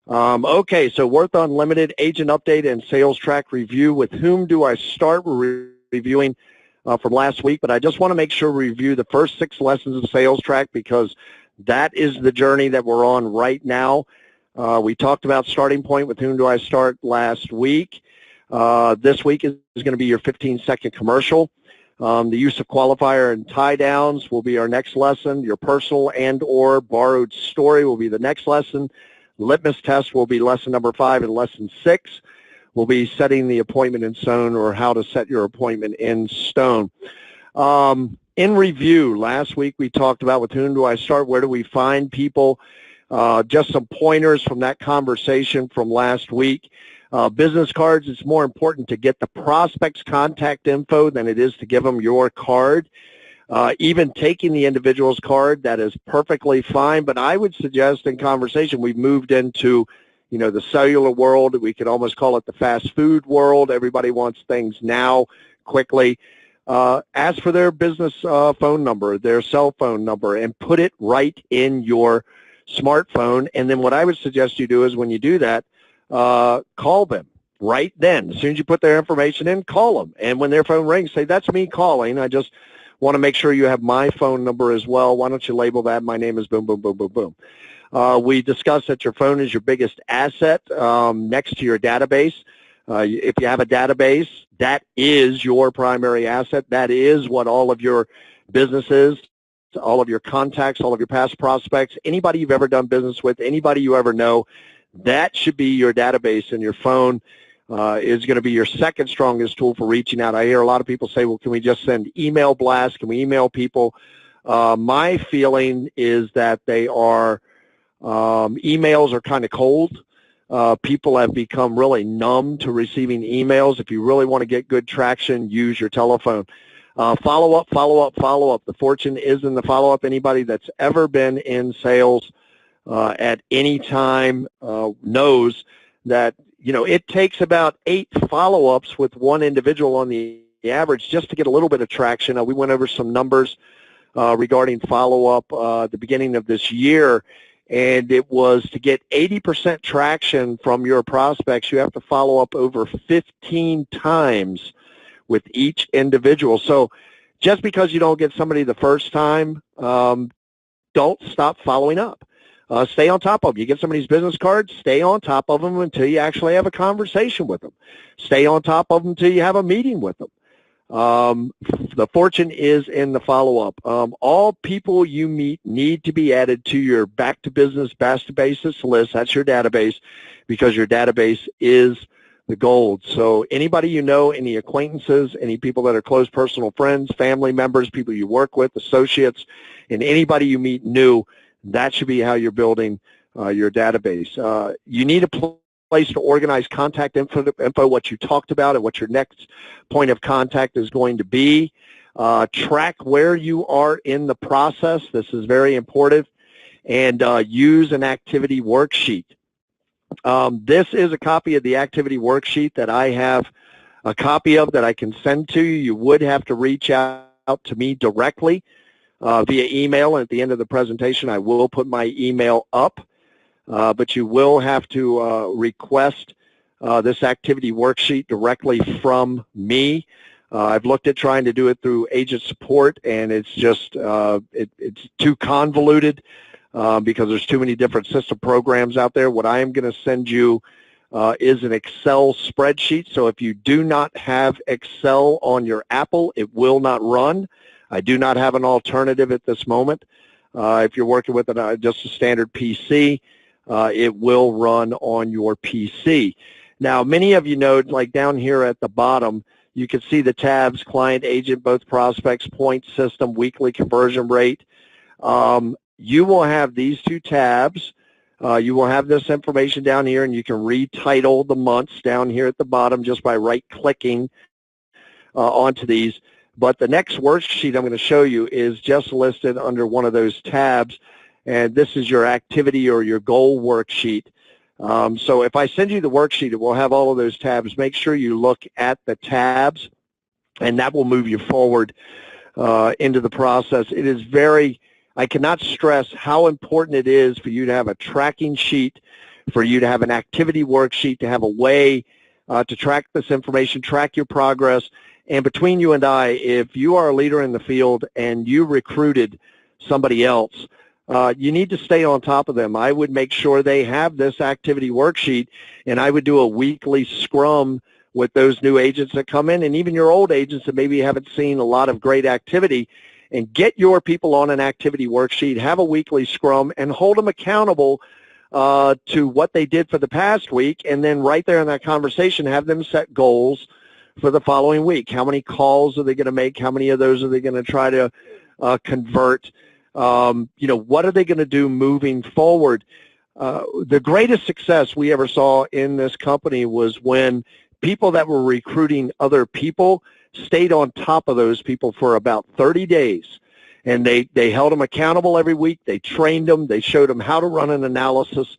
Okay, so Worth Unlimited, agent update and sales track review. With whom do I start? We're reviewing from last week, but I just want to make sure we review the first 6 lessons of sales track because that is the journey that we're on right now. We talked about starting point, with whom do I start, last week. This week is going to be your 15-second commercial. The use of qualifier and tie downs will be our next lesson. Your personal and or borrowed story will be the next lesson. Litmus test will be lesson number 5, and lesson 6 will be setting the appointment in stone, or how to set your appointment in stone. In review, last week we talked about with whom do I start, where do we find people, just some pointers from that conversation from last week. Business cards, it's more important to get the prospect's contact info than it is to give them your card. Even taking the individual's card, that is perfectly fine, but I would suggest in conversation we've moved into, the cellular world. We could almost call it the fast food world. Everybody wants things now, quickly. Ask for their business phone number, their cell phone number, and put it right in your smartphone. And then what I would suggest you do is, when you do that, call them right then. As soon as you put their information in, call them. And when their phone rings, say, "That's me calling. I just want to make sure you have my phone number as well. Why don't you label that? My name is boom, boom, boom, boom, boom." We discussed that your phone is your biggest asset next to your database. If you have a database, that is your primary asset. That is what all of your business is, all of your contacts, all of your past prospects, anybody you've ever done business with, anybody you ever know, that should be your database, and your phone is going to be your second strongest tool for reaching out. I hear a lot of people say, well, can we just send email blasts? Can we email people? My feeling is that emails are kind of cold. People have become really numb to receiving emails. If you really want to get good traction, use your telephone. Follow up, follow up, follow up. The fortune is in the follow-up. Anybody that's ever been in sales at any time knows that it takes about 8 follow-ups with one individual on the average just to get a little bit of traction. We went over some numbers regarding follow-up at the beginning of this year, and it was to get 80% traction from your prospects, you have to follow up over 15 times with each individual. So just because you don't get somebody the first time, don't stop following up. Stay on top of them. You get somebody's business cards, stay on top of them until you actually have a conversation with them. Stay on top of them until you have a meeting with them. The fortune is in the follow-up. All people you meet need to be added to your back-to-business, back-to-basis list. That's your database, because your database is the gold. So anybody you know, any acquaintances, any people that are close personal friends, family members, people you work with, associates, and anybody you meet new, that should be how you're building your database. You need a place to organize contact info, what you talked about, and what your next point of contact is going to be. Track where you are in the process. This is very important. And use an activity worksheet. This is a copy of the activity worksheet that I have a copy of that I can send to you. You would have to reach out to me directly via email, and at the end of the presentation I will put my email up, but you will have to request this activity worksheet directly from me. I've looked at trying to do it through agent support, and it's just it's too convoluted because there's too many different system programs out there. What I am going to send you is an Excel spreadsheet. So if you do not have Excel on your Apple, it will not run. I do not have an alternative at this moment. If you're working with just a standard PC, it will run on your PC. Now, many of you know, like down here at the bottom, you can see the tabs: client, agent, both prospects, point system, weekly conversion rate. You will have these 2 tabs. You will have this information down here, and you can retitle the months down here at the bottom just by right-clicking onto these. But the next worksheet I'm going to show you is just listed under one of those tabs, and this is your activity or your goal worksheet. So if I send you the worksheet, it will have all of those tabs. Make sure you look at the tabs, and that will move you forward into the process. It is I cannot stress how important it is for you to have a tracking sheet for you to have an activity worksheet, to have a way to track this information, track your progress. And between you and I, if you are a leader in the field and you recruited somebody else, you need to stay on top of them. I would make sure they have this activity worksheet, and I would do a weekly scrum with those new agents that come in, and even your old agents that maybe haven't seen a lot of great activity, and get your people on an activity worksheet, have a weekly scrum, and hold them accountable to what they did for the past week, and then right there in that conversation, have them set goals for the following week. How many calls are they going to make? How many of those are they going to try to convert? What are they going to do moving forward? The greatest success we ever saw in this company was when people that were recruiting other people stayed on top of those people for about 30 days. And they held them accountable every week. They trained them. They showed them how to run an analysis.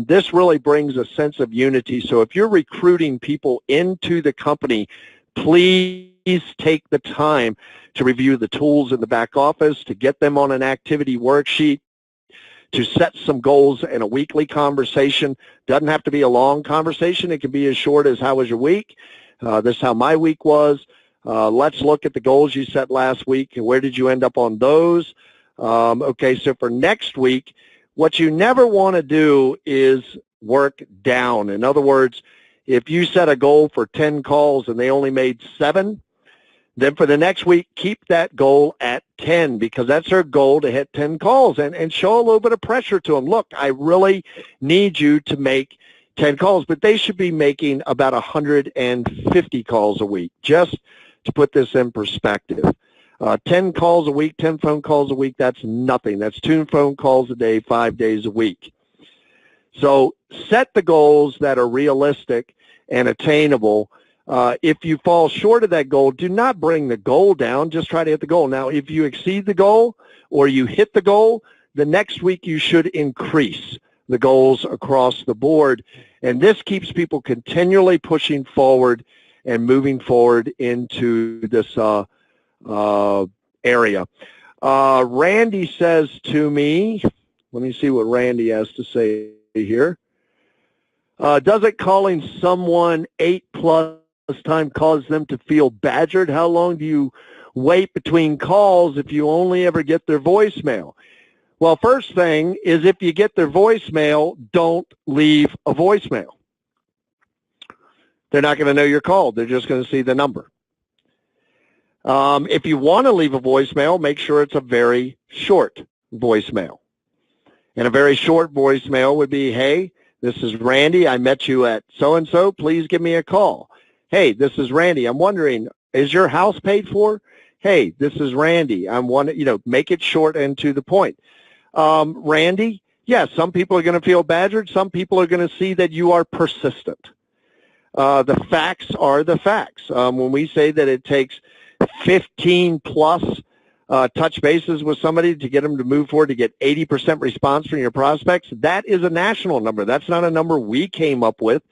This really brings a sense of unity. So if you're recruiting people into the company, please take the time to review the tools in the back office, to get them on an activity worksheet, to set some goals in a weekly conversation. Doesn't have to be a long conversation. It can be as short as, how was your week? This is how my week was. Let's look at the goals you set last week, and where did you end up on those? Okay, so for next week, what you never want to do is work down. In other words, if you set a goal for 10 calls and they only made 7, then for the next week, keep that goal at 10, because that's their goal, to hit 10 calls, and show a little bit of pressure to them. Look, I really need you to make 10 calls, but they should be making about 150 calls a week, just to put this in perspective. 10 calls a week, 10 phone calls a week, that's nothing. That's 2 phone calls a day, 5 days a week. So set the goals that are realistic and attainable. If you fall short of that goal, do not bring the goal down. Just try to hit the goal. Now, if you exceed the goal or you hit the goal, the next week you should increase the goals across the board. And this keeps people continually pushing forward and moving forward into this area. Randy says to me, let me see what Randy has to say here. Doesn't calling someone 8+ time cause them to feel badgered? How long do you wait between calls if you only ever get their voicemail? Well, first thing is, if you get their voicemail, don't leave a voicemail. They're not going to know you're called. They're just going to see the number. If you want to leave a voicemail, make sure it's a very short voicemail. And a very short voicemail would be, hey, this is Randy. I met you at so-and-so. Please give me a call. Hey, this is Randy. I'm wondering, is your house paid for? Hey, this is Randy. I'm wondering, make it short and to the point. Randy, yes, some people are going to feel badgered. Some people are going to see that you are persistent. The facts are the facts. When we say that it takes 15+ touch bases with somebody to get them to move forward, to get 80% response from your prospects, that is a national number. That's not a number we came up with.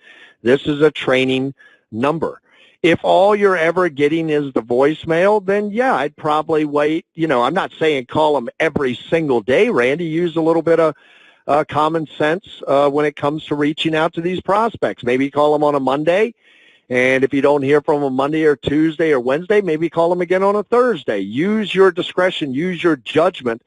This is a training number. If all you're ever getting is the voicemail, then yeah, I'd probably wait. I'm not saying call them every single day, Randy. Use a little bit of common sense when it comes to reaching out to these prospects. Maybe call them on a Monday, and if you don't hear from them Monday or Tuesday or Wednesday, maybe call them again on a Thursday. Use your discretion. Use your judgment.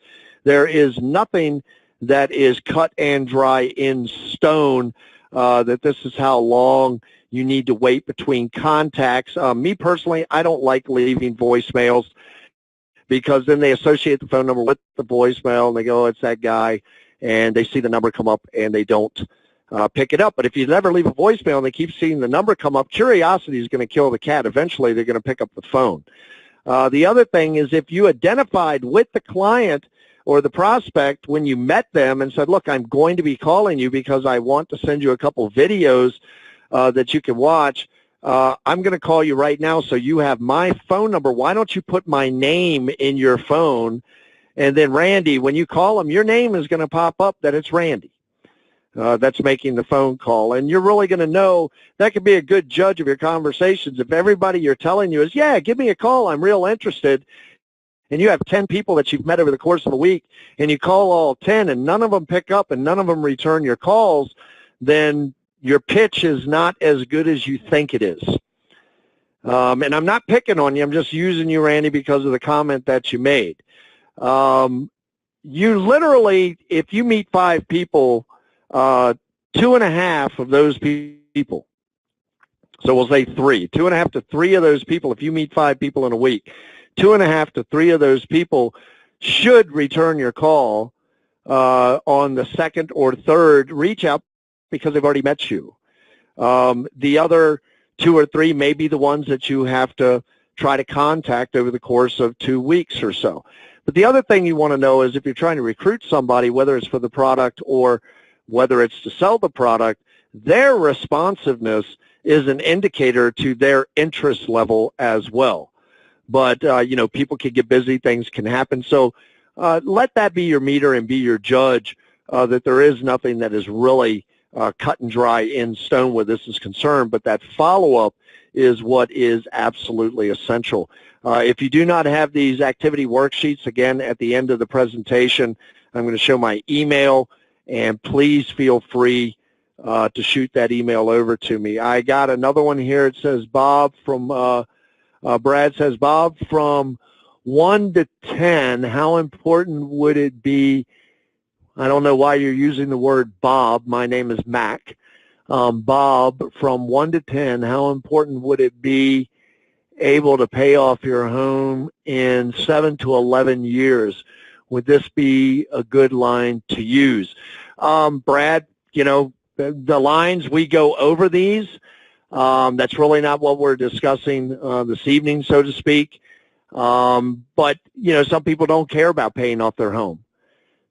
There is nothing that is cut and dry in stone that this is how long you need to wait between contacts. Me personally, I don't like leaving voicemails, because then they associate the phone number with the voicemail, and they go, oh, it's that guy, and they see the number come up, and they don't pick it up. But if you never leave a voicemail and they keep seeing the number come up, curiosity is going to kill the cat. Eventually, they're going to pick up the phone. The other thing is, if you identified with the client or the prospect when you met them and said, look, I'm going to be calling you because I want to send you a couple videos that you can watch. I'm going to call you right now, so you have my phone number. Why don't you put my name in your phone? And then, Randy, when you call them, your name is going to pop up that it's Randy that's making the phone call. And you're really going to know. That could be a good judge of your conversations. If everybody you're telling you is, yeah, give me a call, I'm real interested, and you have 10 people that you've met over the course of a week, and you call all 10 and none of them pick up and none of them return your calls, then your pitch is not as good as you think it is. And I'm not picking on you. I'm just using you, Randy, because of the comment that you made. You literally, if you meet 5 people, 2.5 of those people, so we'll say 3, 2.5 to 3 of those people, if you meet 5 people in a week, 2.5 to 3 of those people should return your call on the second or third reach out because they've already met you. The other 2 or 3 may be the ones that you have to try to contact over the course of 2 weeks or so. But the other thing you want to know is if you're trying to recruit somebody, whether it's for the product or whether it's to sell the product, their responsiveness is an indicator to their interest level as well. But, you know, people can get busy, things can happen. So let that be your meter and be your judge that there is nothing that is really cut and dry in stone where this is concerned, but that follow-up is what is absolutely essential. If you do not have these activity worksheets, again, at the end of the presentation, I'm going to show my email, and please feel free to shoot that email over to me. I got another one here. It says Bob from, Brad says, Bob, from 1 to 10, how important would it be? I don't know why you're using the word Bob. My name is Mac. Bob, from 1 to 10, how important would it be able to pay off your home in 7 to 11 years? Would this be a good line to use? Brad, you know, the lines, we go over these. That's really not what we're discussing this evening, so to speak. But, you know, some people don't care about paying off their home.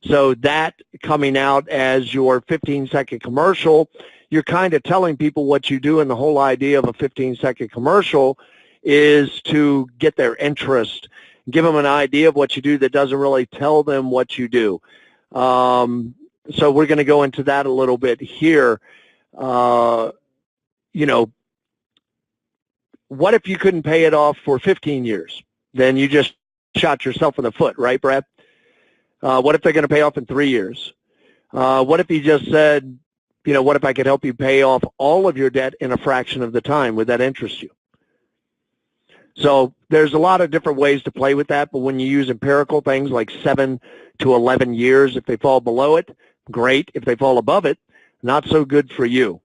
So that coming out as your 15-second commercial, you're kind of telling people what you do, and the whole idea of a 15-second commercial is to get their interest, give them an idea of what you do that doesn't really tell them what you do. So we're going to go into that a little bit here. You know, what if you couldn't pay it off for 15 years? Then you just shot yourself in the foot, right, Brad? What if they're going to pay off in 3 years? What if you just said, you know, what if I could help you pay off all of your debt in a fraction of the time? Would that interest you? So there's a lot of different ways to play with that, but when you use empirical things like 7 to 11 years, if they fall below it, great. If they fall above it, not so good for you.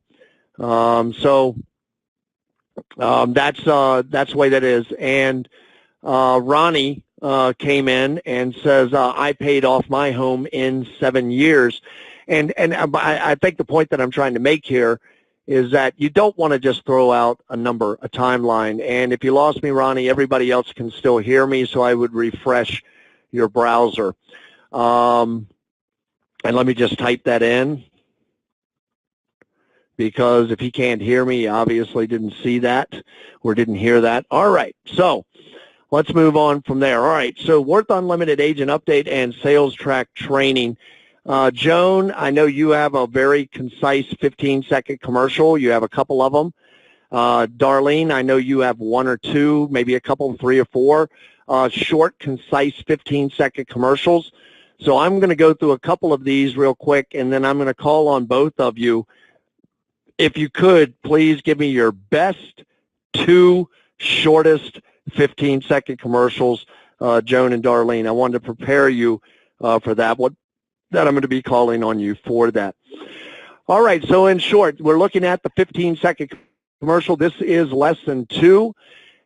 That's the way that is. And Ronnie came in and says, I paid off my home in 7 years. And I think the point that I'm trying to make here is that you don't want to just throw out a number, a timeline. And if you lost me, Ronnie, everybody else can still hear me, so I would refresh your browser. And let me just type that in, because if he can't hear me, he obviously didn't see that or didn't hear that. All right, so let's move on from there. All right, so Worth Unlimited Agent Update and Sales Track Training. Joan, I know you have a very concise 15-second commercial. You have a couple of them. Darlene, I know you have 1 or 2, maybe a couple, 3 or 4 short, concise 15-second commercials. So I'm going to go through a couple of these real quick, and then I'm going to call on both of you. If you could, please give me your best 2 shortest 15-second commercials, Joan and Darlene. I wanted to prepare you for that. That I'm going to be calling on you for that. All right, so in short, we're looking at the 15-second commercial. This is lesson 2.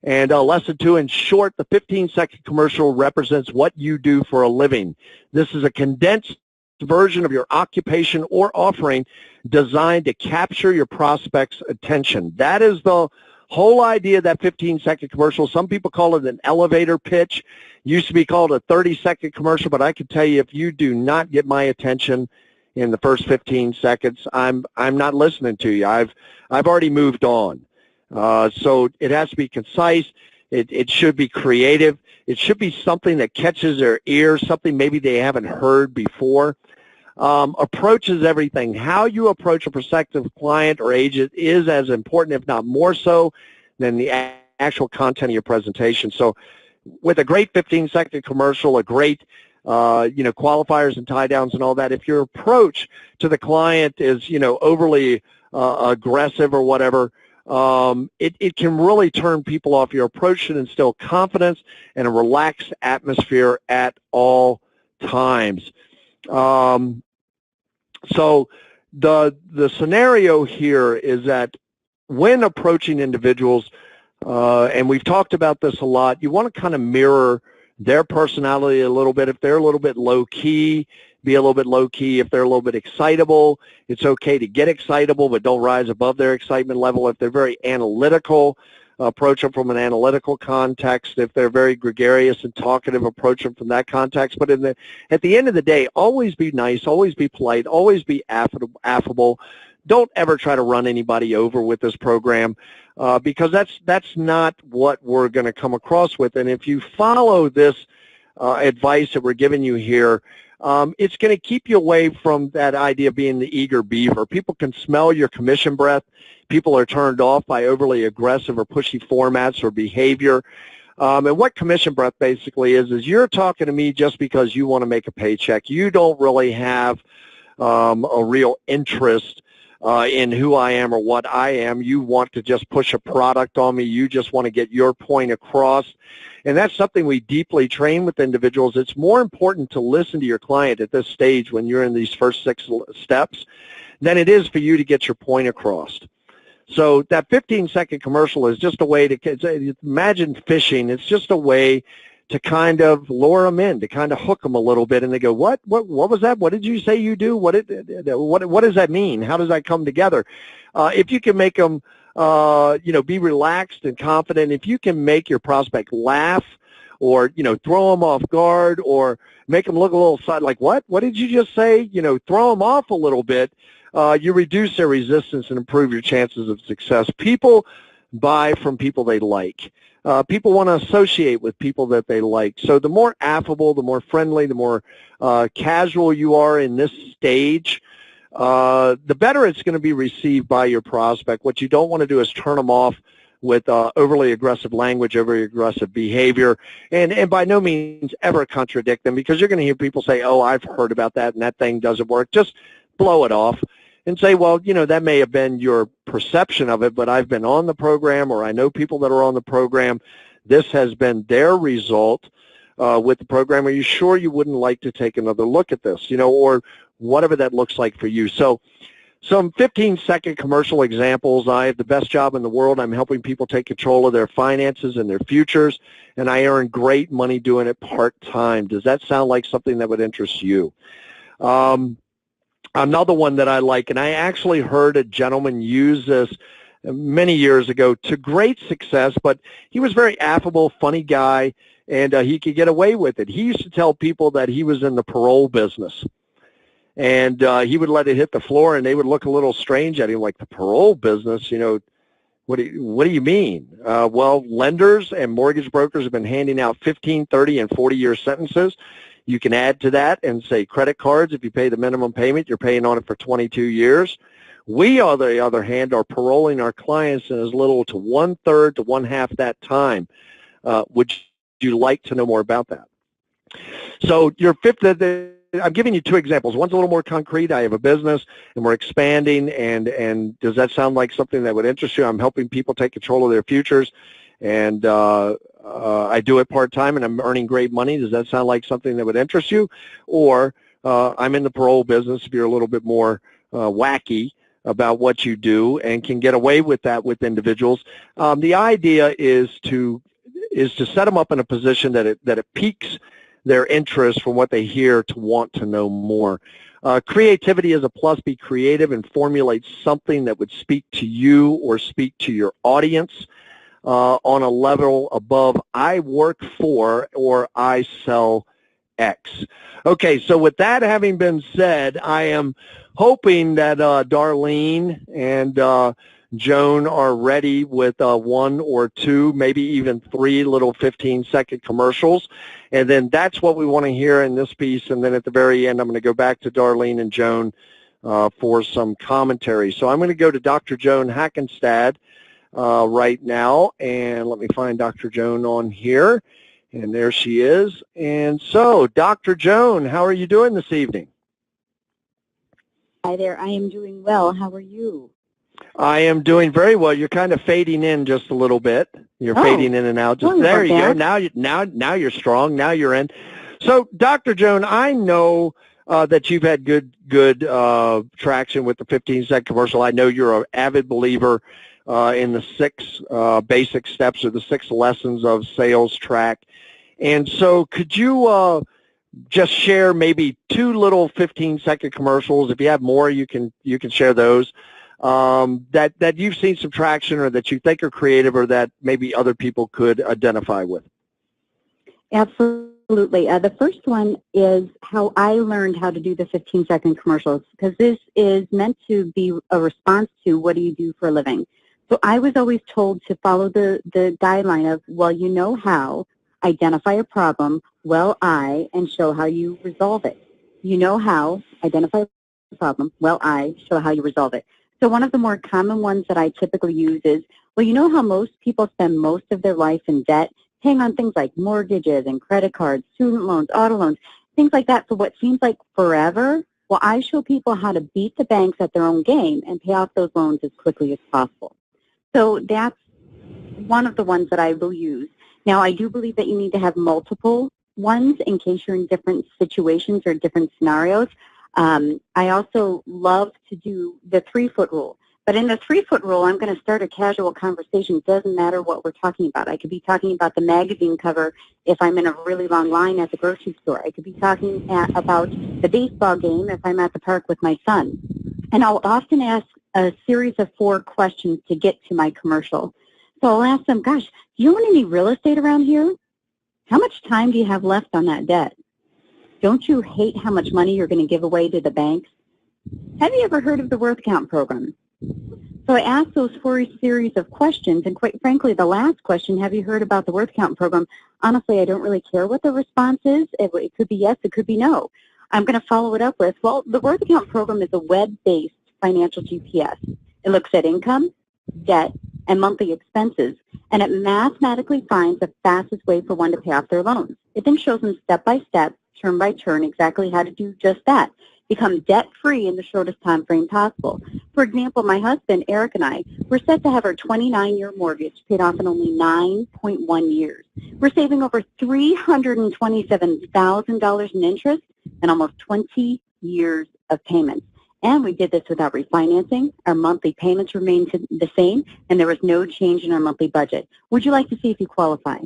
And lesson 2, in short, the 15-second commercial represents what you do for a living. This is a condensed version of your occupation or offering designed to capture your prospect's attention. That is the whole idea of that 15-second commercial. Some people call it an elevator pitch. Used to be called a 30-second commercial, but I can tell you, if you do not get my attention in the first 15 seconds, I'm not listening to you. I've already moved on. So it has to be concise. It should be creative. It should be something that catches their ear, something maybe they haven't heard before. Approach is everything. How you approach a prospective client or agent is as important, if not more so, than the actual content of your presentation. So with a great 15-second commercial, a great qualifiers and tie downs and all that, if your approach to the client is, overly aggressive or whatever, it can really turn people off. Your approach should instill confidence and a relaxed atmosphere at all times. So the scenario here is that when approaching individuals, and we've talked about this a lot, you want to kind of mirror their personality a little bit. If they're a little bit low-key, be a little bit low-key. If they're a little bit excitable, it's okay to get excitable, but don't rise above their excitement level. If they're very analytical, approach them from an analytical context. If they're very gregarious and talkative, approach them from that context. But at the end of the day, always be nice, always be polite, always be affable. Don't ever try to run anybody over with this program, because that's not what we're going to come across with. And if you follow this advice that we're giving you here, it's going to keep you away from that idea of being the eager beaver. People can smell your commission breath. People are turned off by overly aggressive or pushy formats or behavior. And what commission breath basically is you're talking to me just because you want to make a paycheck. You don't really have a real interest in who I am or what I am. You want to just push a product on me. You just want to get your point across. And that's something we deeply train with individuals. It's more important to listen to your client at this stage when you're in these first 6 steps than it is for you to get your point across. So that 15-second commercial is just a way to, imagine fishing. It's just a way to kind of lure them in, to kind of hook them a little bit, and they go, what was that? What did you say you do? What does that mean? How does that come together? If you can make them, be relaxed and confident, if you can make your prospect laugh, or throw them off guard, or make them look a little side, like what did you just say? Throw them off a little bit. You reduce their resistance and improve your chances of success. People buy from people they like. People want to associate with people that they like. So the more affable, the more friendly, the more casual you are in this stage, the better it's going to be received by your prospect. What you don't want to do is turn them off with overly aggressive language, overly aggressive behavior, and by no means ever contradict them, because you're going to hear people say, oh, I've heard about that and that thing doesn't work. Just blow it off and say, well, that may have been your perception of it, but I've been on the program, or I know people that are on the program. This has been their result with the program. Are you sure you wouldn't like to take another look at this, or whatever that looks like for you? So some 15-second commercial examples. I have the best job in the world. I'm helping people take control of their finances and their futures, and I earn great money doing it part-time. Does that sound like something that would interest you? Another one that I like, and I actually heard a gentleman use this many years ago to great success, but he was very affable, funny guy, and he could get away with it. He used to tell people that he was in the parole business, and he would let it hit the floor, and they would look a little strange at him, like, the parole business, what do you mean? Well, lenders and mortgage brokers have been handing out 15, 30, and 40-year sentences. You can add to that and say credit cards. If you pay the minimum payment, you're paying on it for 22 years. We, on the other hand, are paroling our clients in as little to 1/3 to 1/2 that time. Would you like to know more about that? So your fifth, I'm giving you 2 examples. One's a little more concrete. I have a business, and we're expanding, and does that sound like something that would interest you? I'm helping people take control of their futures, and I do it part-time, and I'm earning great money. Does that sound like something that would interest you? Or I'm in the parole business, if you're a little bit more wacky about what you do and can get away with that with individuals. The idea is to set them up in a position that it piques their interest from what they hear to want to know more. Creativity is a plus. Be creative and formulate something that would speak to you or speak to your audience on a level above I work for or I sell X. Okay, so with that having been said, I am hoping that Darlene and Joan are ready with 1 or 2, maybe even 3 little 15-second commercials. And then that's what we want to hear in this piece. And then at the very end, I'm going to go back to Darlene and Joan for some commentary. So I'm going to go to Dr. Joan Hackenstad right now. And let me find Dr. Joan on here. And there she is. And so, Dr. Joan, how are you doing this evening? Hi there. I am doing well. How are you? I am doing very well. You're kind of fading in just a little bit. You're fading in and out. Just there you go. Now you're strong. Now you're in. So, Dr. Joan, I know that you've had good traction with the 15-second commercial. I know you're an avid believer in the 6 basic steps or the 6 lessons of sales track. And so, could you just share maybe 2 little 15-second commercials? If you have more, you can share those. That you've seen some traction or that you think are creative or that maybe other people could identify with? Absolutely. The first one is how I learned how to do the 15-second commercials, because this is meant to be a response to what do you do for a living. So I was always told to follow the guideline of, well, you know how, identify a problem, well, and show how you resolve it. You know how, identify a problem, well, show how you resolve it. So one of the more common ones that I typically use is, well, you know how most people spend most of their life in debt, paying on things like mortgages and credit cards, student loans, auto loans, things like that for what seems like forever? Well, I show people how to beat the banks at their own game and pay off those loans as quickly as possible. So that's one of the ones that I will use. Now, I do believe that you need to have multiple ones in case you're in different situations or different scenarios. I also love to do the 3-foot rule. But in the 3-foot rule, I'm going to start a casual conversation. It doesn't matter what we're talking about. I could be talking about the magazine cover if I'm in a really long line at the grocery store. I could be talking about the baseball game if I'm at the park with my son. And I'll often ask a series of 4 questions to get to my commercial. So I'll ask them, gosh, do you own any real estate around here? How much time do you have left on that debt? Don't you hate how much money you're going to give away to the banks? Have you ever heard of the Worth Count program? So I asked those 4 series of questions, and quite frankly, the last question, have you heard about the Worth Count program? Honestly, I don't really care what the response is. It could be yes, it could be no. I'm going to follow it up with, well, the Worth Count program is a web-based financial GPS. It looks at income, debt, and monthly expenses, and it mathematically finds the fastest way for one to pay off their loans. It then shows them step by step, turn by turn, exactly how to do just that. Become debt-free in the shortest time frame possible. For example, my husband, Eric, and I, we're set to have our 29-year mortgage paid off in only 9.1 years. We're saving over $327,000 in interest and almost 20 years of payments. And we did this without refinancing. Our monthly payments remained the same, and there was no change in our monthly budget. Would you like to see if you qualify?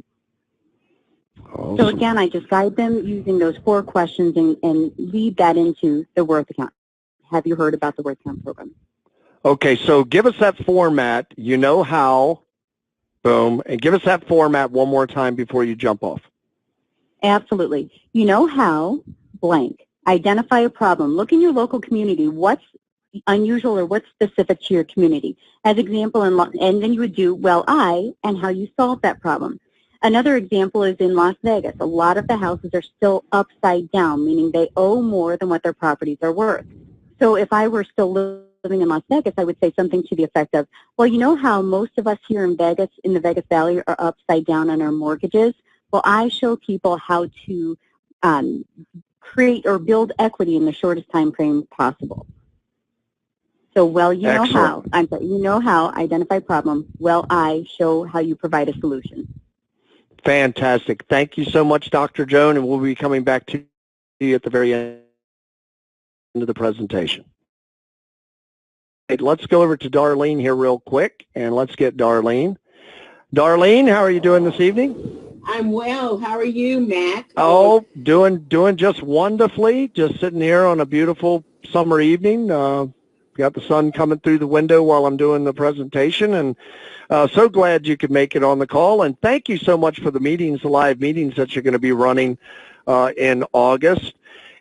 Awesome. So again, I just guide them using those 4 questions and lead that into the Worth Account. Have you heard about the Worth Account program? Okay, so give us that format. You know how, boom, and give us that format one more time before you jump off. Absolutely. You know how, blank. Identify a problem. Look in your local community. What's unusual or what's specific to your community? As example, and then you would do, well, and how you solve that problem. Another example is in Las Vegas. A lot of the houses are still upside down, meaning they owe more than what their properties are worth. So if I were still living in Las Vegas, I would say something to the effect of, well, you know how most of us here in Vegas, in the Vegas Valley, are upside down on our mortgages? Well, I show people how to create or build equity in the shortest time frame possible. So, well, you know how. I'm sorry, you know how, identify problem. Well, I show how you provide a solution. Fantastic. Thank you so much, Dr. Joan, and we'll be coming back to you at the very end of the presentation. Let's go over to Darlene here real quick, and let's get Darlene. Darlene, how are you doing this evening? I'm well. How are you, Matt? Oh, doing just wonderfully. Just sitting here on a beautiful summer evening. Got the sun coming through the window while I'm doing the presentation, and so glad you could make it on the call. And thank you so much for the meetings, the live meetings that you're going to be running in August.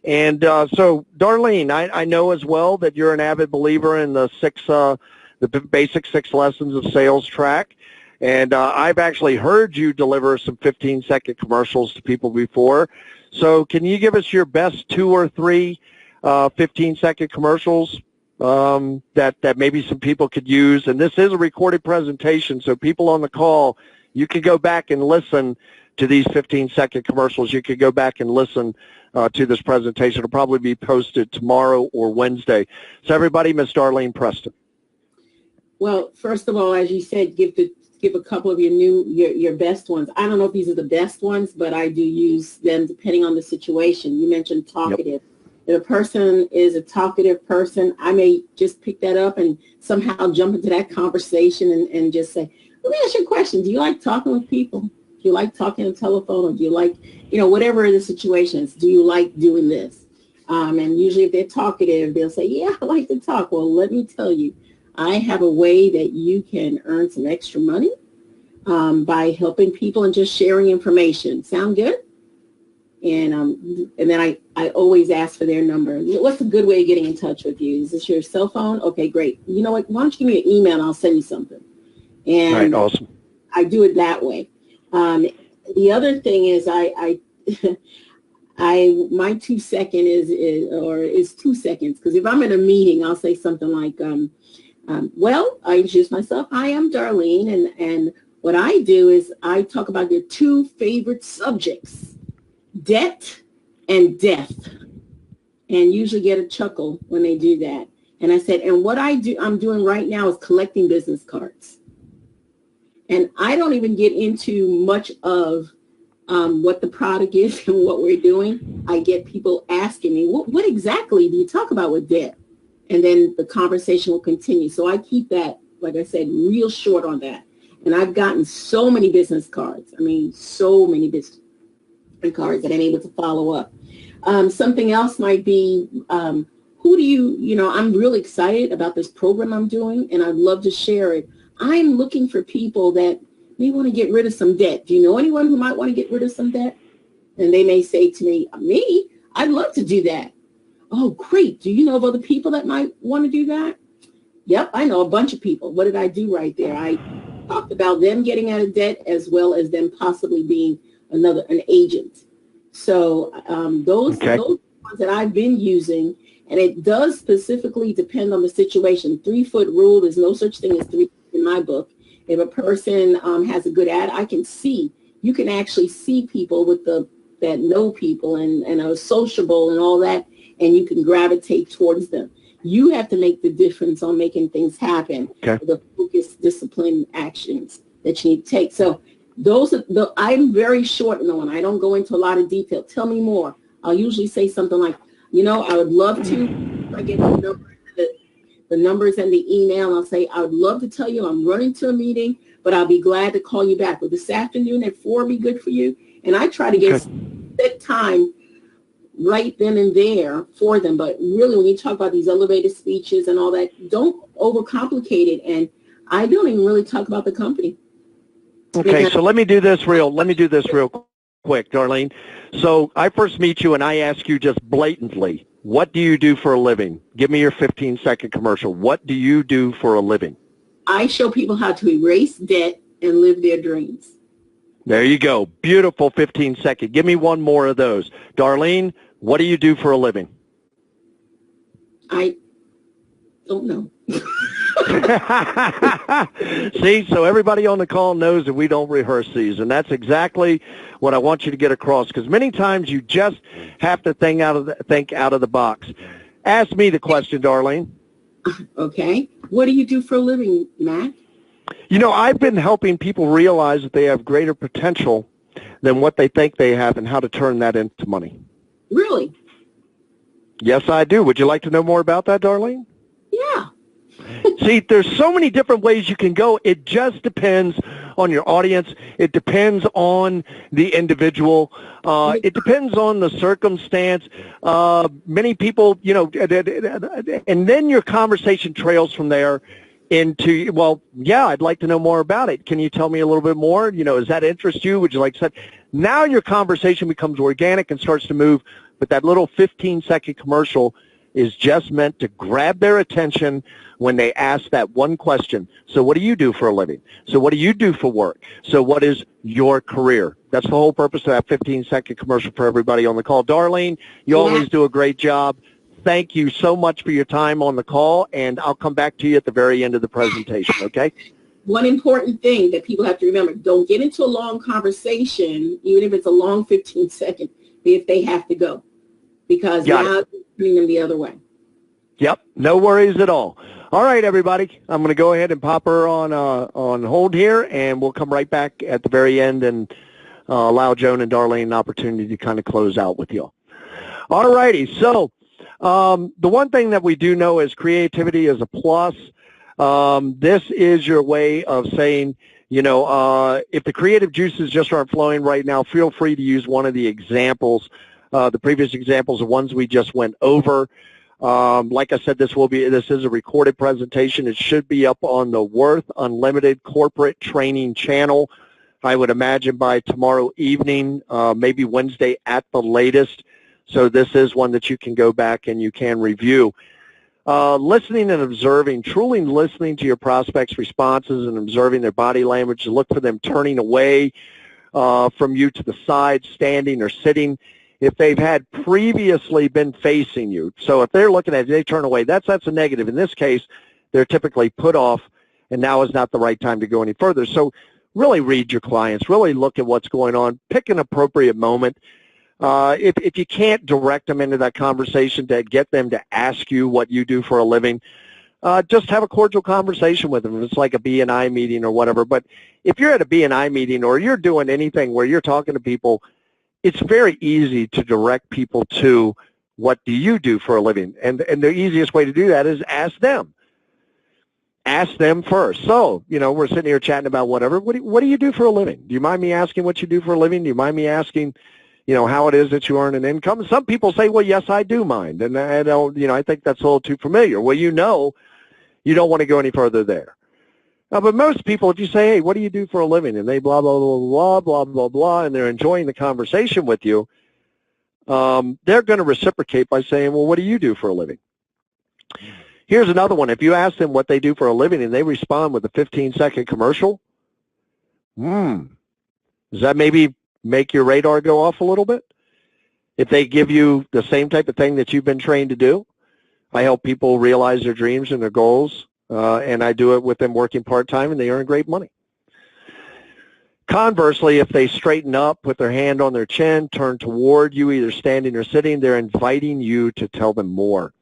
And so, Darlene, I know as well that you're an avid believer in the basic 6 lessons of sales track. And I've actually heard you deliver some 15-second commercials to people before. So can you give us your best 2 or 3 15-second commercials that maybe some people could use? And this is a recorded presentation, so people on the call, you can go back and listen to these 15-second commercials. You could go back and listen to this presentation. It'll probably be posted tomorrow or Wednesday. So everybody, Ms. Darlene Preston. Well, first of all, as you said, give a couple of your best ones. I don't know if these are the best ones, but I do use them depending on the situation. You mentioned talkative. Yep. If a person is a talkative person, I may just pick that up and somehow jump into that conversation and just say, let me ask you a question. Do you like talking with people? Do you like talking on the telephone? Or do you like, whatever the situation is, do you like doing this? And usually if they're talkative, they'll say, yeah, I like to talk. Well, let me tell you, I have a way that you can earn some extra money by helping people and just sharing information. Sound good? And then I always ask for their number. What's a good way of getting in touch with you? Is this your cell phone? Okay, great. You know what? Why don't you give me an email and I'll send you something. And right, awesome. I do it that way. The other thing is my 2 second is 2 seconds, because if I'm in a meeting, I'll say something like, well, I introduce myself. Hi, I'm Darlene, and what I do is I talk about your two favorite subjects, debt and death, and usually get a chuckle when they do that. And I said, and what I'm doing right now is collecting business cards. And I don't even get into much of what the product is and what we're doing. I get people asking me, what exactly do you talk about with debt? And then the conversation will continue. So I keep that, like I said, real short on that. And I've gotten so many business cards. I mean, so many business cards that I'm able to follow up. Something else might be, who do you, I'm really excited about this program I'm doing, and I'd love to share it. I'm looking for people that may want to get rid of some debt. Do you know anyone who might want to get rid of some debt? And they may say to me, I'd love to do that. Oh, great. Do you know of other people that might want to do that? Yep, I know a bunch of people. What did I do right there? I talked about them getting out of debt as well as them possibly being an agent. So those are the ones that I've been using, and it does specifically depend on the situation. 3-foot rule, there's no such thing as 3 in my book. If a person has a good ad, you can actually see people that know people and are sociable and all that, and you can gravitate towards them. You have to make the difference on making things happen. Okay. The focused, disciplined actions that you need to take. So I'm very short in the one. I don't go into a lot of detail. Tell me more. I'll usually say something like, I would love to. I get the numbers and the email, and I'll say, I would love to tell you I'm running to a meeting, but I'll be glad to call you back. Will this afternoon at 4 be good for you? And I try to get that time right then and there for them. But really, when you talk about these elevated speeches and all that, don't overcomplicate it. And I don't even really talk about the company. Okay, so let me do this real quick, Darlene. So I first meet you and I ask you just blatantly, what do you do for a living? Give me your 15-second commercial. What do you do for a living? I show people how to erase debt and live their dreams. There you go. Beautiful 15-second. Give me one more of those. Darlene, what do you do for a living? I don't know. See, so everybody on the call knows that we don't rehearse these, and that's exactly what I want you to get across, because many times you just have to think out of the box. Ask me the question, Darlene. Okay. What do you do for a living, Matt? I've been helping people realize that they have greater potential than what they think they have and how to turn that into money. Really? Yes, I do. Would you like to know more about that, Darlene? Yeah. See, there's so many different ways you can go. It just depends on your audience. It depends on the individual. It depends on the circumstance. Many people, and then your conversation trails from there into, well, yeah, I'd like to know more about it. Can you tell me a little bit more? Does that interest you? Would you like to? Now your conversation becomes organic and starts to move, but that little 15-second commercial is just meant to grab their attention when they ask that one question. So what do you do for a living? So what do you do for work? So what is your career? That's the whole purpose of that 15-second commercial for everybody on the call. Darlene, you always do a great job. Thank you so much for your time on the call, and I'll come back to you at the very end of the presentation, okay? one important thing that people have to remember, don't get into a long conversation, even if it's a long 15 second, if they have to go, because now you're putting them the other way. Yep, no worries at all. All right, everybody, I'm going to go ahead and pop her on hold here, and we'll come right back at the very end and allow Joan and Darlene an opportunity to kind of close out with you. All righty, so the one thing that we do know is creativity is a plus. This is your way of saying, you know, if the creative juices just aren't flowing right now, feel free to use one of the examples. The previous examples are ones we just went over. Like I said, this is a recorded presentation. It should be up on the Worth Unlimited Corporate Training channel. I would imagine by tomorrow evening, maybe Wednesday at the latest. So this is one that you can go back and you can review. Listening and observing, truly listening to your prospects' responses and observing their body language. Look for them turning away from you to the side, standing or sitting. If they've had previously been facing you, so if they're looking at you, they turn away, that's a negative. In this case, they're typically put off, and now is not the right time to go any further. So really read your clients, really look at what's going on, pick an appropriate moment. If you can't direct them into that conversation to get them to ask you what you do for a living, just have a cordial conversation with them. It's like a B&I meeting or whatever. But if you're at a B&I meeting or you're doing anything where you're talking to people, it's very easy to direct people to what do you do for a living. And the easiest way to do that is ask them. Ask them first. So, you know, we're sitting here chatting about whatever. What do you do for a living? Do you mind me asking what you do for a living? Do you mind me asking, you know, how it is that you earn an income? Some people say, well, yes, I do mind. And I don't, you know, I think that's a little too familiar. Well, you know, you don't want to go any further there. But most people, if you say, hey, what do you do for a living? And they blah, blah, blah, blah, blah, blah, blah, and they're enjoying the conversation with you, they're going to reciprocate by saying, well, what do you do for a living? Here's another one. If you ask them what they do for a living and they respond with a 15-second commercial, does that maybe make your radar go off a little bit? If they give you the same type of thing that you've been trained to do, I help people realize their dreams and their goals, and I do it with them working part-time, and they earn great money. Conversely, if they straighten up, put their hand on their chin, turn toward you, either standing or sitting, they're inviting you to tell them more.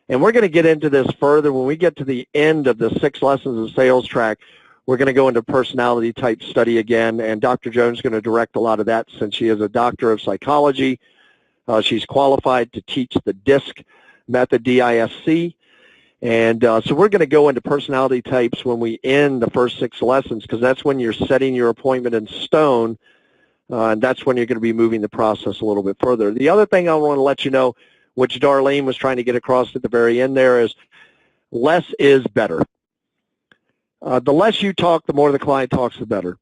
And we're going to get into this further when we get to the end of the 6 lessons of sales track. We're going to go into personality type study again, and Dr. Jones is going to direct a lot of that since she is a doctor of psychology. She's qualified to teach the DISC method, D-I-S-C. And so we're going to go into personality types when we end the first 6 lessons, because that's when you're setting your appointment in stone, and that's when you're going to be moving the process a little bit further. The other thing I want to let you know, which Darlene was trying to get across at the very end there, is less is better. The less you talk, the more the client talks, the better.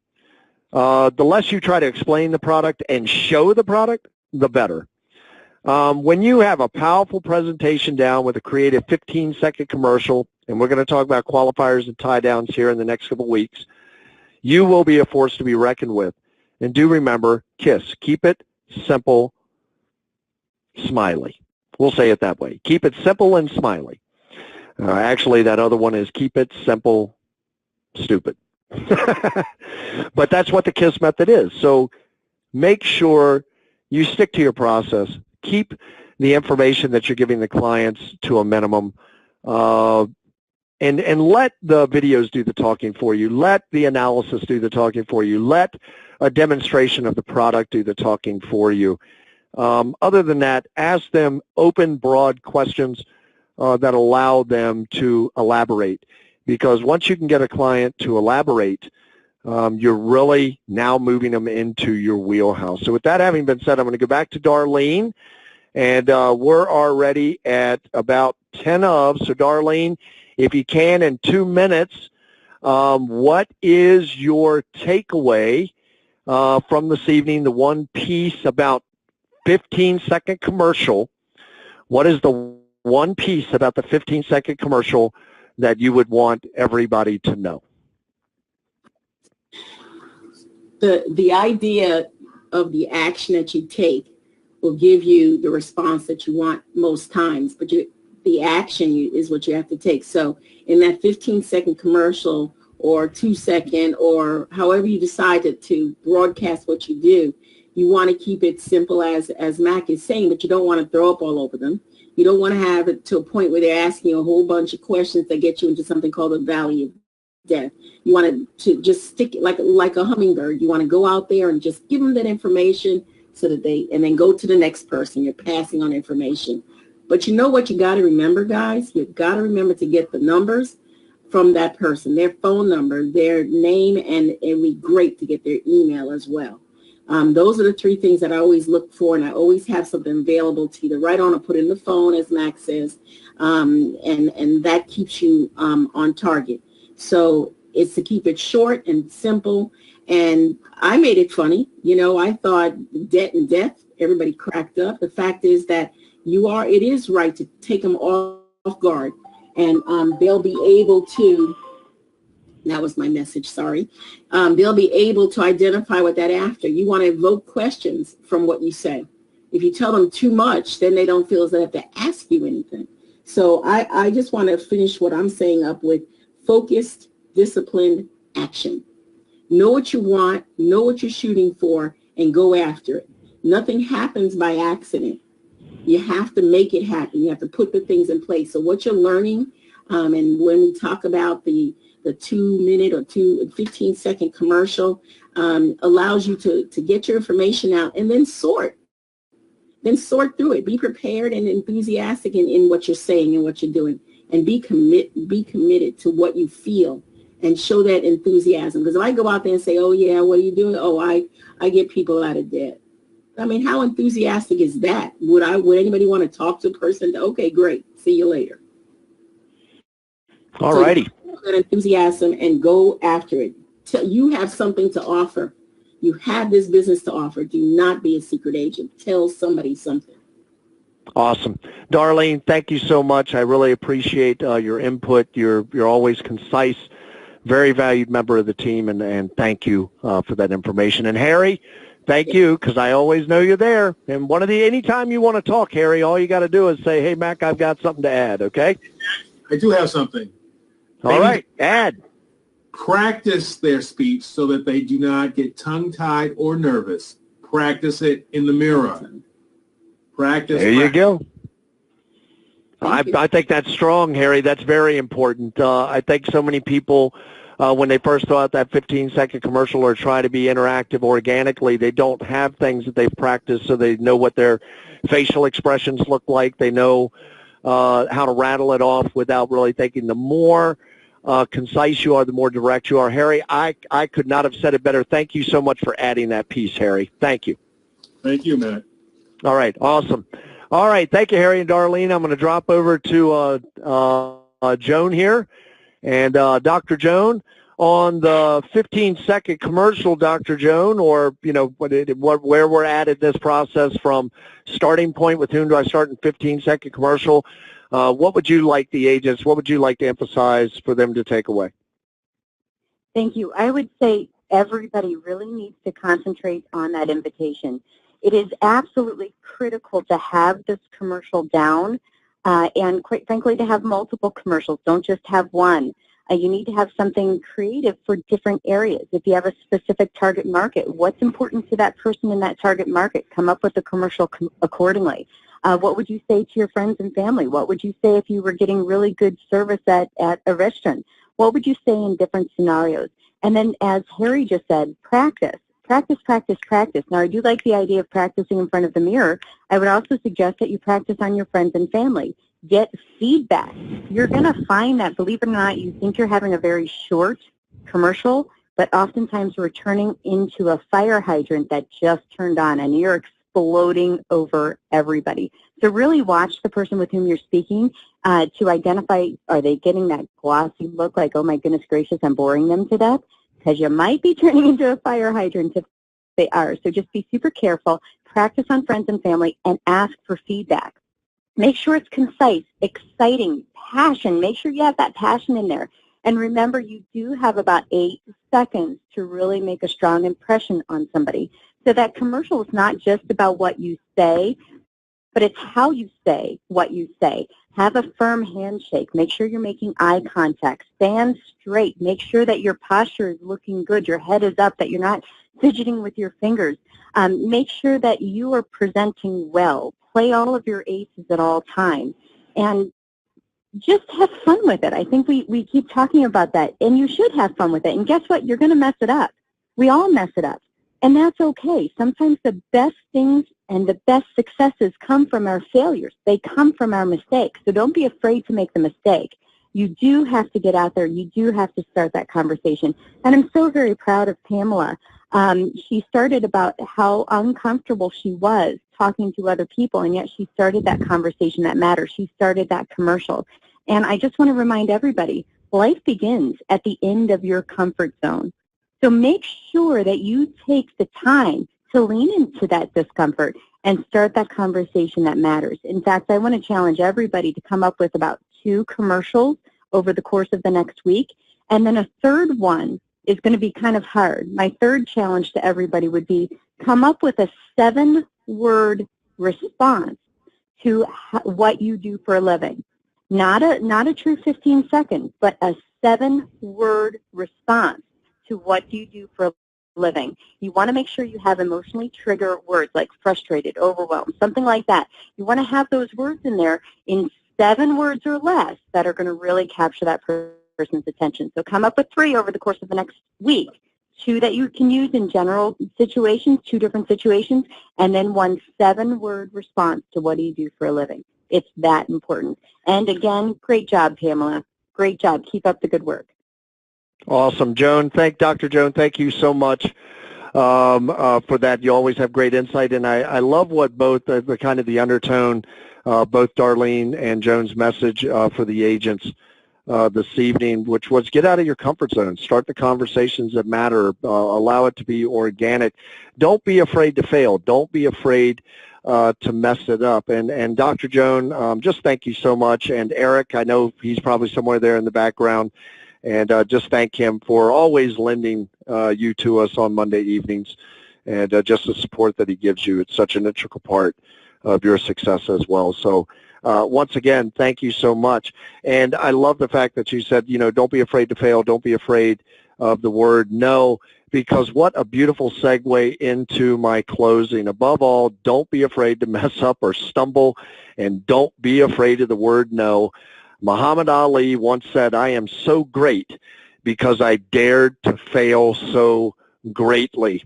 The less you try to explain the product and show the product, the better. When you have a powerful presentation down with a creative 15-second commercial, and we're going to talk about qualifiers and tie-downs here in the next couple of weeks, you will be a force to be reckoned with. And do remember, KISS. Keep it simple, smiley. We'll say it that way. Keep it simple and smiley. Actually, that other one is keep it simple, stupid. But that's what the KISS method is. So make sure you stick to your process. Keep the information that you're giving the clients to a minimum, and let the videos do the talking for you. Let the analysis do the talking for you. Let a demonstration of the product do the talking for you. Other than that, ask them open, broad questions that allow them to elaborate. Because once you can get a client to elaborate, you're really now moving them into your wheelhouse. So with that having been said, I'm going to go back to Darlene, and we're already at about 10 of. So Darlene, if you can, in 2 minutes, what is your takeaway from this evening, the one piece about 15-second commercial? What is the one piece about the 15-second commercial that you would want everybody to know? The idea of the action that you take will give you the response that you want most times, but the action is what you have to take. So in that 15-second commercial, or 2-second, or however you decide to broadcast what you do. You want to keep it simple, as Mac is saying, but you don't want to throw up all over them. You don't want to have it to a point where they're asking you a whole bunch of questions that get you into something called the valley of death. You want to just stick it like a hummingbird. You want to go out there and just give them that information so that and then go to the next person. You're passing on information. But you know what you got to remember, guys? You got to remember to get the numbers from that person, their phone number, their name, and it would be great to get their email as well. Those are the 3 things that I always look for, and I always have something available to either write on or put in the phone, as Max says, and that keeps you on target. So it's to keep it short and simple, and I made it funny. You know, I thought debt and death, everybody cracked up. The fact is that it is right to take them off guard, and they'll be able to, that was my message, sorry. They'll be able to identify what that after. You want to evoke questions from what you say. If you tell them too much, then they don't feel as they have to ask you anything. So I just want to finish what I'm saying up with focused, disciplined action. Know what you want, know what you're shooting for, and go after it. Nothing happens by accident. You have to make it happen. You have to put the things in place. So what you're learning, and when we talk about the 2-minute or 15-second commercial, allows you to get your information out and then sort. Then sort through it. Be prepared and enthusiastic in what you're saying and what you're doing. And be committed to what you feel and show that enthusiasm. Because if I go out there and say, oh, yeah, what are you doing? Oh, I get people out of debt. I mean, how enthusiastic is that? Would anybody want to talk to a person? Okay, great. See you later. All righty. So that enthusiasm and go after it. You have something to offer. You have this business to offer. Do not be a secret agent. Tell somebody something. Awesome. Darlene, thank you so much. I really appreciate your input. You're always concise, very valued member of the team, and thank you for that information. And Harry, thank you, because I always know you're there. And anytime you want to talk, Harry, all you got to do is say, hey, Mac, I've got something to add, okay? I do have something. All right, add. Practice their speech so that they do not get tongue-tied or nervous. Practice it in the mirror. Practice. There you go. I think that's strong, Harry. That's very important. I think so many people, when they first throw out that 15-second commercial or try to be interactive organically, they don't have things that they've practiced so they know what their facial expressions look like. They know how to rattle it off without really thinking. The more concise you are, the more direct you are. Harry, I could not have said it better. Thank you so much for adding that piece, Harry. Thank you. Thank you, Matt. All right, awesome. All right, thank you, Harry and Darlene. I'm going to drop over to Joan here. And Dr. Joan, on the 15-second commercial, Dr. Joan, or, you know, where we're at in this process from starting point, with whom do I start in 15-second commercial, what would you like the agents, what would you like to emphasize for them to take away? Thank you. I would say everybody really needs to concentrate on that invitation. It is absolutely critical to have this commercial down and, quite frankly, to have multiple commercials. Don't just have one. You need to have something creative for different areas. If you have a specific target market, what's important to that person in that target market? Come up with a commercial accordingly. What would you say to your friends and family? What would you say if you were getting really good service at a restaurant? What would you say in different scenarios? And then, as Harry just said, practice. Practice, practice, practice. Now, I do like the idea of practicing in front of the mirror. I would also suggest that you practice on your friends and family. Get feedback. You're going to find that, believe it or not, you think you're having a very short commercial, but oftentimes we're turning into a fire hydrant that just turned on, and you're exploding over everybody. So really watch the person with whom you're speaking to identify, are they getting that glossy look like, oh my goodness gracious, I'm boring them to death? Because you might be turning into a fire hydrant if they are. So just be super careful, practice on friends and family, and ask for feedback. Make sure it's concise, exciting, passion. Make sure you have that passion in there. And remember, you do have about 8 seconds to really make a strong impression on somebody. So that commercial is not just about what you say, but it's how you say what you say. Have a firm handshake. Make sure you're making eye contact. Stand straight. Make sure that your posture is looking good. Your head is up, that you're not fidgeting with your fingers. Make sure that you are presenting well. Play all of your aces at all times. And just have fun with it. I think we keep talking about that, and you should have fun with it. And guess what? You're going to mess it up. We all mess it up, and that's okay. Sometimes the best things and the best successes come from our failures. They come from our mistakes, so don't be afraid to make the mistake. You do have to get out there. You do have to start that conversation, and I'm so very proud of Pamela. She started about how uncomfortable she was talking to other people, and yet she started that conversation that matters. She started that commercial. And I just want to remind everybody, life begins at the end of your comfort zone. So make sure that you take the time to lean into that discomfort and start that conversation that matters. In fact, I want to challenge everybody to come up with about 2 commercials over the course of the next week. And then a third one is going to be kind of hard. My third challenge to everybody would be come up with a 7-word response to what you do for a living. Not a true 15 seconds, but a 7-word response to what you do for a living. You want to make sure you have emotionally trigger words like frustrated, overwhelmed, something like that. You want to have those words in there in 7 words or less that are going to really capture that person's attention. So come up with 3 over the course of the next week. 2 that you can use in general situations, 2 different situations, and then 1 7-word response to what do you do for a living. It's that important. And again, great job, Pamela. Great job. Keep up the good work. Awesome. Joan, Dr. Joan, thank you so much for that. You always have great insight, and I love what both, the kind of the undertone, both Darlene and Joan's message for the agents this evening, which was get out of your comfort zone. Start the conversations that matter. Allow it to be organic. Don't be afraid to fail. Don't be afraid to mess it up. And Dr. Joan, just thank you so much. And Eric, I know he's probably somewhere there in the background. And just thank him for always lending you to us on Monday evenings, and just the support that he gives you. It's such an integral part of your success as well. So once again, thank you so much. And I love the fact that you said, don't be afraid to fail. Don't be afraid of the word no, because what a beautiful segue into my closing. Above all, don't be afraid to mess up or stumble, and don't be afraid of the word no. Muhammad Ali once said, I am so great because I dared to fail so greatly.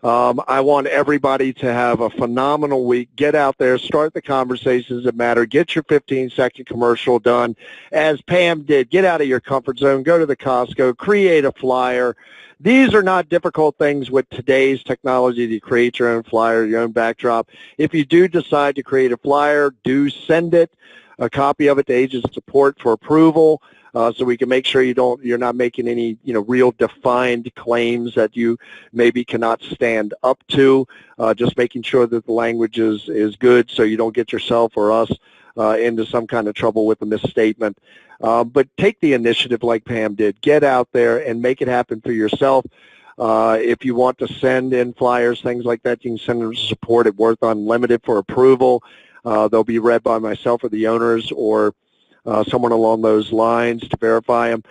I want everybody to have a phenomenal week. Get out there, start the conversations that matter, get your 15-second commercial done. As Pam did, get out of your comfort zone, go to the Costco, create a flyer. These are not difficult things with today's technology to create your own flyer, your own backdrop. If you do decide to create a flyer, do send it, a copy of it to agent support for approval, so we can make sure you're not making any real defined claims that you maybe cannot stand up to. Just making sure that the language is good, so you don't get yourself or us into some kind of trouble with a misstatement. But take the initiative like Pam did. Get out there and make it happen for yourself. If you want to send in flyers, things like that, you can send them to support at Worth Unlimited for approval. They'll be read by myself or the owners or someone along those lines to verify them.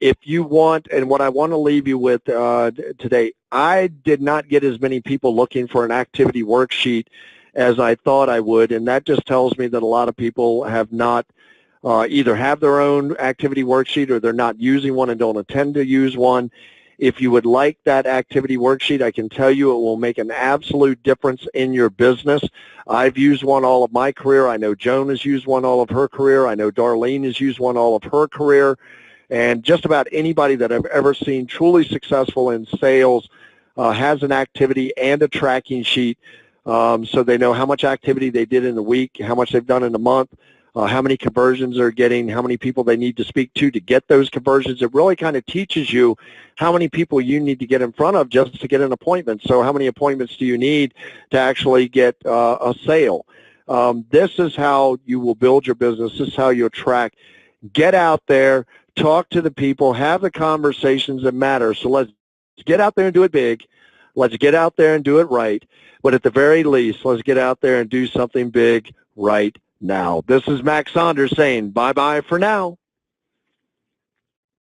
If you want, and what I want to leave you with today, I did not get as many people looking for an activity worksheet as I thought I would, and that just tells me that a lot of people have not either have their own activity worksheet or they're not using one and don't intend to use one. If you would like that activity worksheet, I can tell you it will make an absolute difference in your business. I've used one all of my career. I know Joan has used one all of her career. I know Darlene has used one all of her career. And just about anybody that I've ever seen truly successful in sales has an activity and a tracking sheet, so they know how much activity they did in the week, how much they've done in the month, how many conversions they're getting, how many people they need to speak to get those conversions. It really kind of teaches you how many people you need to get in front of just to get an appointment. So how many appointments do you need to actually get a sale? This is how you will build your business. This is how you attract. Get out there, talk to the people, have the conversations that matter. So let's get out there and do it big. Let's get out there and do it right. But at the very least, let's get out there and do something big right now. This is Max Saunders saying bye-bye for now.